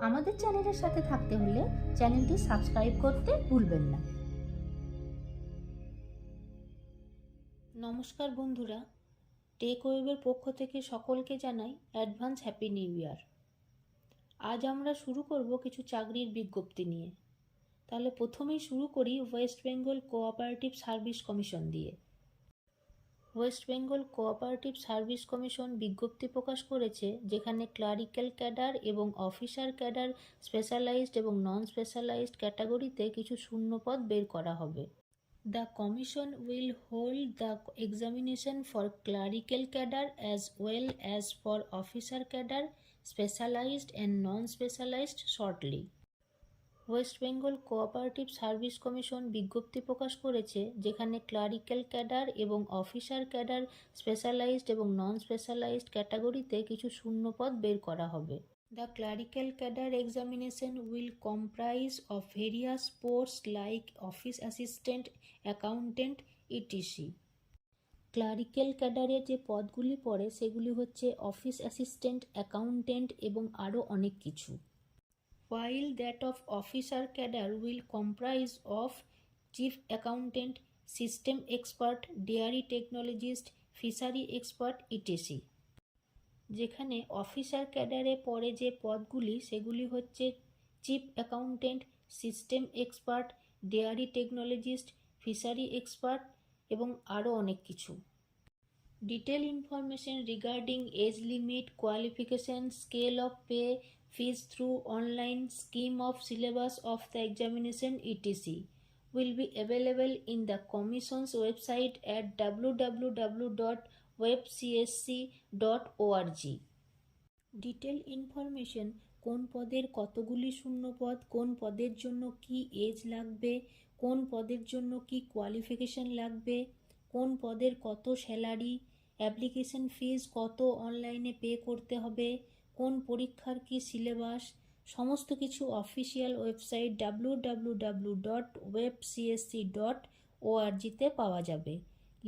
আমাদের চ্যানেলের সাথে থাকতে হলে চ্যানেলটি সাবস্ক্রাইব করতে ভুলবেন না। নমস্কার বন্ধুরা, টেক ওয়েবের পক্ষ থেকে সকলকে জানাই অ্যাডভান্স হ্যাপি নিউ ইয়ার। আজ আমরা শুরু করব কিছু চাকরির বিজ্ঞপ্তি নিয়ে। তাহলে প্রথমেই শুরু করি West Bengal cooperative service commission দিয়ে। West Bengal cooperative service commission বিজ্ঞপ্তি প্রকাশ করেছে, যেখানে ক্লারিক্যাল ক্যাডার এবং অফিসার ক্যাডার স্পেশালাইজড এবং নন স্পেশালাইজড ক্যাটাগরিতে কিছু শূন্যপদ বের করা হবে। The commission will hold the examination for clerical cadre as well as for officer cadre, specialized and non-specialized shortly. West Bengal cooperative service commission বিজ্ঞপ্তি প্রকাশ করেছে, যেখানে ক্লারিক্যাল ক্যাডার এবং অফিসার ক্যাডার স্পেশালাইজড এবং নন স্পেশালাইজড ক্যাটাগরিতে কিছু শূন্যপদ বের করা হবে। The clerical cadre examination will comprise of various posts like office assistant, accountant, etc. Clerical ক্যাডারের যে পদগুলি পড়ে সেগুলি হচ্ছে অফিস অ্যাসিস্ট্যান্ট, অ্যাকাউন্টেন্ট এবং আরও অনেক কিছু। While that of officer cadre will comprise of chief accountant, system expert, dairy technologist, fishery expert, etc. যেখানে অফিসার ক্যাডারে পড়ে যে পদগুলি সেগুলি হচ্ছে chief accountant, system expert, dairy technologist, fishery expert এবং আরও অনেক কিছু। Detail information regarding age limit, qualification, scale of pay, fees through online, scheme of syllabus of the examination, etc. will be available in the Commission's website at www.webcsc.org. Detail information, কোন পদের কতগুলি শূন্যপদ, কোন পদের জন্য কি এজ লাগবে, কোন পদের জন্য কি কোয়ালিফিকেশন লাগবে, কোন পদের কত স্যালারি, অ্যাপ্লিকেশন ফিজ কত অনলাইনে পে করতে হবে, কোন পরীক্ষার কি সিলেবাস, সমস্ত কিছু অফিসিয়াল ওয়েবসাইট www.webcsc.org-তে পাওয়া যাবে।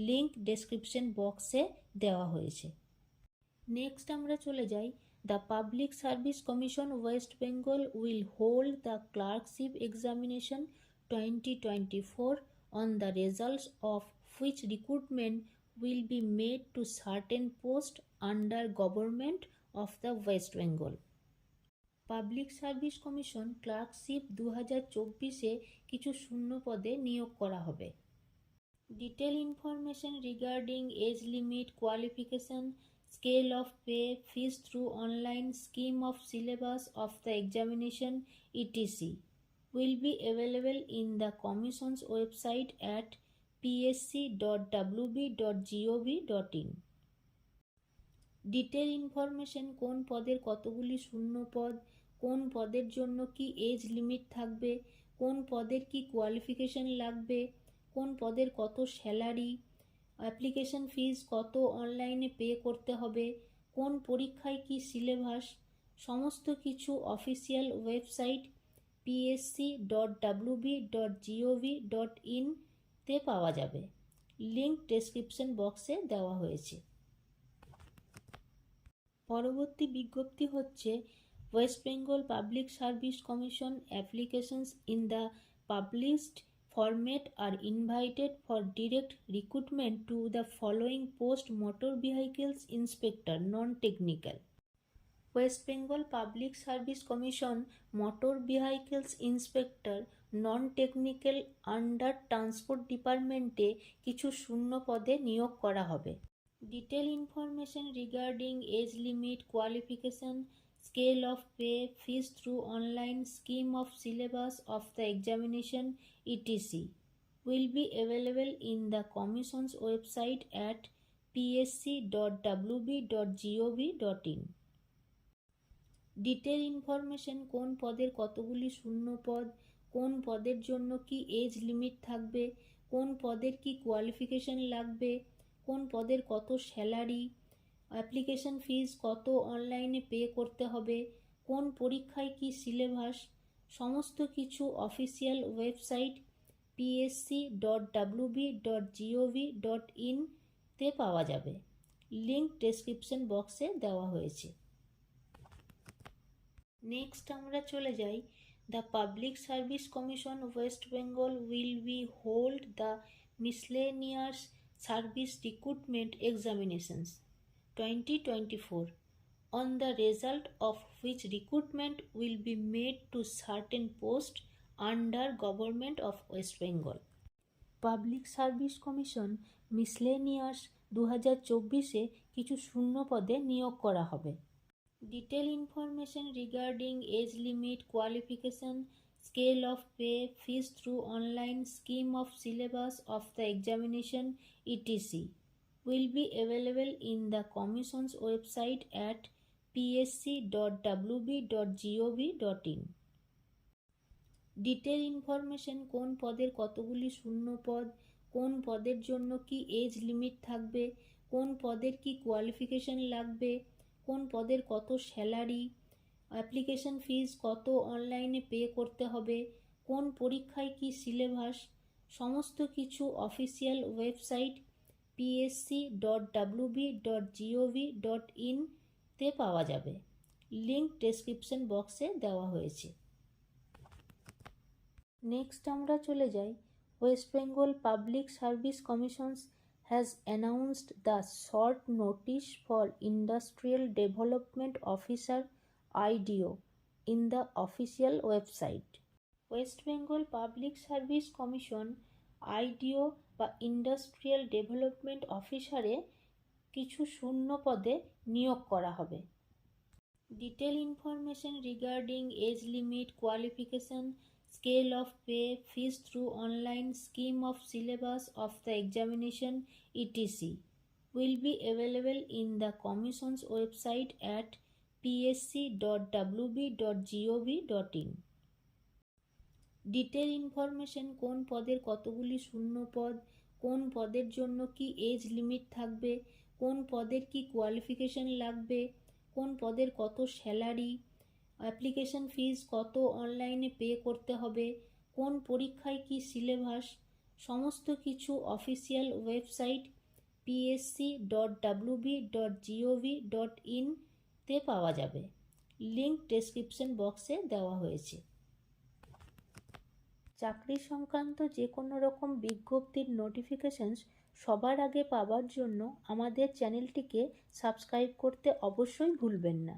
লিংক ডেসক্রিপশন বক্সে দেওয়া হয়েছে। নেক্সট আমরা চলে যাই। The public service commission West Bengal will hold the clerkship examination 2024 on the results of which recruitment will be made to certain posts under government of the West Bengal. Public service commission clerkship 2024-এ কিছু শূন্য পদে নিয়োগ করা হবে। Detail information regarding age limit, qualification, scale of pay, fees through online, scheme of syllabus of the examination, etc. will be available in the Commission's website at psc.wb.gov.in. Detail information, কোন পদের কতগুলি শূন্য পদ, কোন পদের জন্য কি এজ লিমিট থাকবে, কোন পদের কি কোয়ালিফিকেশন লাগবে, কোন পদের কত স্যালারি, অ্যাপ্লিকেশন ফিজ কত অনলাইনে পে করতে হবে, কোন পরীক্ষায় কি সিলেবাস, সমস্ত কিছু অফিসিয়াল ওয়েবসাইট psc.wb.gov.in তে পাওয়া যাবে। লিংক ডেসক্রিপশন বক্সে দেওয়া হয়েছে। পরবর্তী বিজ্ঞপ্তি হচ্ছে West Bengal public service commission applications in the published format are invited for direct recruitment to the following post: motor vehicles inspector, non technical. West Bengal public service commission motor vehicles inspector non technical under transport ডিপার্টমেন্টে কিছু শূন্য পদে নিয়োগ করা হবে। Detail information regarding age limit, qualification, scale of pay, fees through online, scheme of syllabus of the examination, etc. will be available in the Commission's website at psc.wb.gov.in. Detail information, কোন পদের কতগুলি শূন্য পদ, কোন পদের জন্য কি এজ লিমিট থাকবে, কোন পদের কি কোয়ালিফিকেশন লাগবে, কোন পদের কত স্যালারি, অ্যাপ্লিকেশন ফিজ কত অনলাইনে পে করতে হবে, কোন পরীক্ষায় কি সিলেবাস, সমস্ত কিছু অফিসিয়াল ওয়েবসাইট psc.wb.gov.in তে পাওয়া যাবে। লিংক ডেসক্রিপশন বক্সে দেওয়া হয়েছে। নেক্সট আমরা চলে যাই, the public service commission West Bengal will be hold the miscellaneous service recruitment examinations 2024, on the result of which recruitment will be made to certain posts under Government of West Bengal. Public service commission miscellaneous 2024-এ কিছু শূন্য পদে নিয়োগ করা হবে। Detail information regarding age limit, qualification, scale of pay, fees through online scheme of syllabus of the examination, etc. will be available in the Commission's website at psc.wb.gov.in. Detail information, কোন পদের কতগুলি শূন্য পদ, কোন পদের জন্য কি এজ লিমিট থাকবে, কোন পদের কি কোয়ালিফিকেশন লাগবে, কোন পদের কত স্যালারি, অ্যাপ্লিকেশন ফিজ কত অনলাইনে পে করতে হবে, কোন পরীক্ষায় কি সিলেবাস, সমস্ত কিছু অফিসিয়াল ওয়েবসাইট psc.wb.gov.in তে পাওয়া যাবে। লিঙ্ক ডেসক্রিপশন বক্সে দেওয়া হয়েছে। নেক্সট আমরা চলে যাই, West Bengal public service commissions has announced the short notice for industrial development officer IDO in the official website. West Bengal public service commission IDO বা ইন্ডাস্ট্রিয়াল ডেভেলপমেন্ট অফিসারে কিছু শূন্য পদে নিয়োগ করা হবে। Detail information regarding age limit, qualification, scale of pay, fees through online scheme of syllabus of the examination, etc. will be available in the Commission's website at psc.wb.gov.in. Detail information, কোন পদের কতগুলি শূন্য পদ, কোন পদের জন্য কি এজ লিমিট থাকবে, কোন পদের কি কোয়ালিফিকেশন লাগবে, কোন পদের কত স্যালারি, অ্যাপ্লিকেশন ফিজ কত অনলাইনে পে করতে হবে, কোন পরীক্ষায় কি সিলেবাস, সমস্ত কিছু অফিসিয়াল ওয়েবসাইট psc.wb.gov.in তে পাওয়া যাবে। লিঙ্ক ডেসক্রিপশন বক্সে দেওয়া হয়েছে। চাকরি সংক্রান্ত যে কোনো রকম বিজ্ঞপ্তির নোটিফিকেশনস সবার আগে পাওয়ার জন্য আমাদের চ্যানেলটিকে সাবস্ক্রাইব করতে অবশ্যই ভুলবেন না।